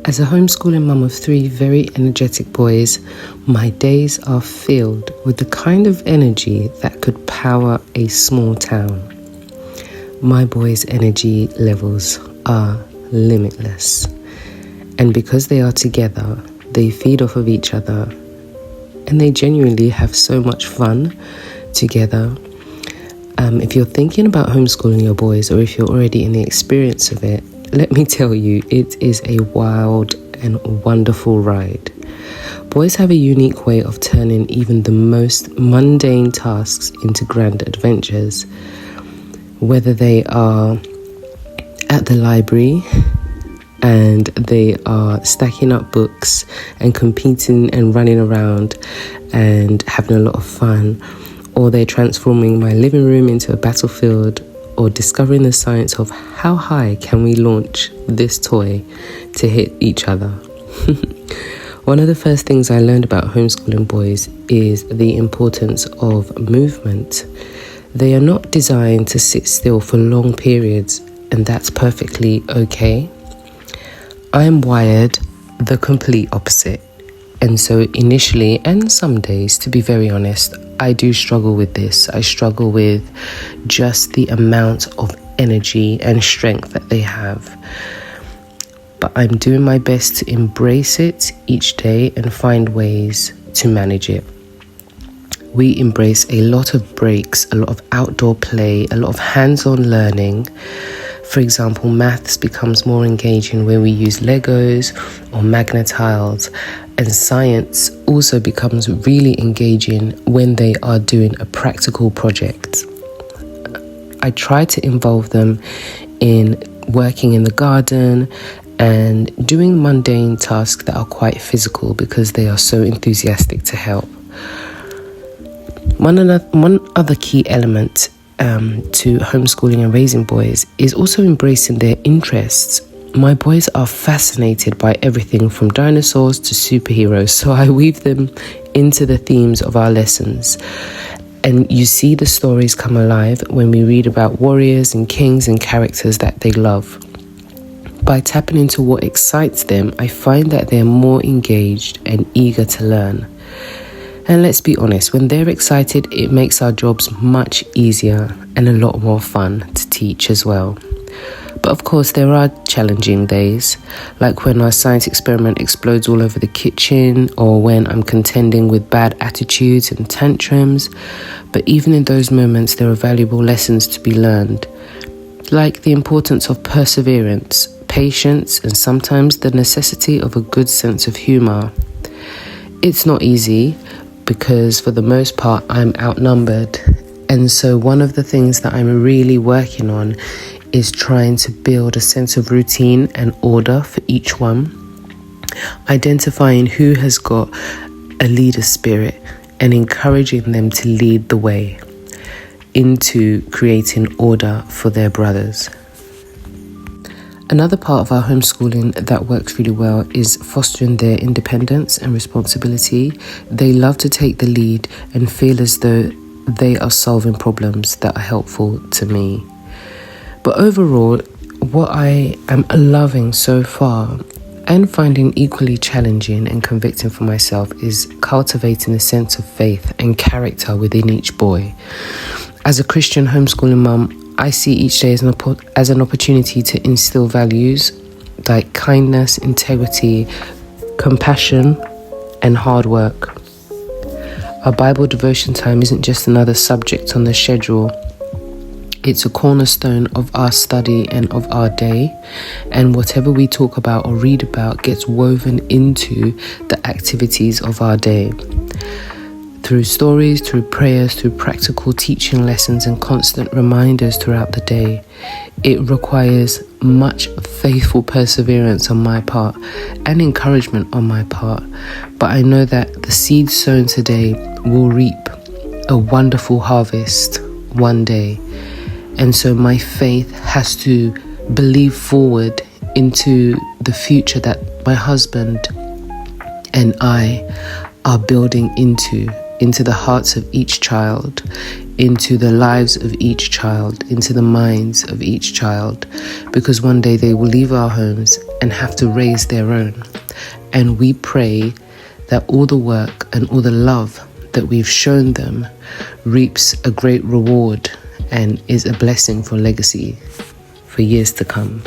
As a homeschooling mum of 3 very energetic boys, my days are filled with the kind of energy that could power a small town. My boys' energy levels are limitless. And because they are together, they feed off of each other. And they genuinely have so much fun together. If you're thinking about homeschooling your boys, or if you're already in the experience of it, let me tell you, it is a wild and wonderful ride. Boys have a unique way of turning even the most mundane tasks into grand adventures. Whether they are at the library and they are stacking up books and competing and running around and having a lot of fun, or they're transforming my living room into a battlefield, or discovering the science of how high can we launch this toy to hit each other. One of the first things I learned about homeschooling boys is the importance of movement. They are not designed to sit still for long periods, and that's perfectly okay. I'm wired the complete opposite. And so initially, and some days, to be very honest, I do struggle with this. I struggle with just the amount of energy and strength that they have. But I'm doing my best to embrace it each day and find ways to manage it. We embrace a lot of breaks, a lot of outdoor play, a lot of hands-on learning. For example, maths becomes more engaging when we use Legos or magnet tiles, and science also becomes really engaging when they are doing a practical project. I try to involve them in working in the garden and doing mundane tasks that are quite physical because they are so enthusiastic to help. One other key element to homeschooling and raising boys is also embracing their interests. My boys are fascinated by everything from dinosaurs to superheroes, so I weave them into the themes of our lessons. And you see the stories come alive when we read about warriors and kings and characters that they love. By tapping into what excites them, I find that they're more engaged and eager to learn. And let's be honest, when they're excited, it makes our jobs much easier and a lot more fun to teach as well. But of course, there are challenging days, like when our science experiment explodes all over the kitchen, or when I'm contending with bad attitudes and tantrums. But even in those moments, there are valuable lessons to be learned, like the importance of perseverance, patience, and sometimes the necessity of a good sense of humor. It's not easy, because for the most part, I'm outnumbered. And so one of the things that I'm really working on is trying to build a sense of routine and order for each one, identifying who has got a leader spirit and encouraging them to lead the way into creating order for their brothers. Another part of our homeschooling that works really well is fostering their independence and responsibility. They love to take the lead and feel as though they are solving problems that are helpful to me. But overall, what I am loving so far and finding equally challenging and convicting for myself is cultivating a sense of faith and character within each boy. As a Christian homeschooling mum, I see each day as an opportunity to instill values like kindness, integrity, compassion, and hard work. Our Bible devotion time isn't just another subject on the schedule. It's a cornerstone of our study and of our day, and whatever we talk about or read about gets woven into the activities of our day. Through stories, through prayers, through practical teaching lessons and constant reminders throughout the day. It requires much faithful perseverance on my part and encouragement on my part, but I know that the seeds sown today will reap a wonderful harvest one day. And so my faith has to believe forward into the future that my husband and I are building into into the hearts of each child, into the lives of each child, into the minds of each child, because one day they will leave our homes and have to raise their own. And we pray that all the work and all the love that we've shown them reaps a great reward and is a blessing for legacy for years to come.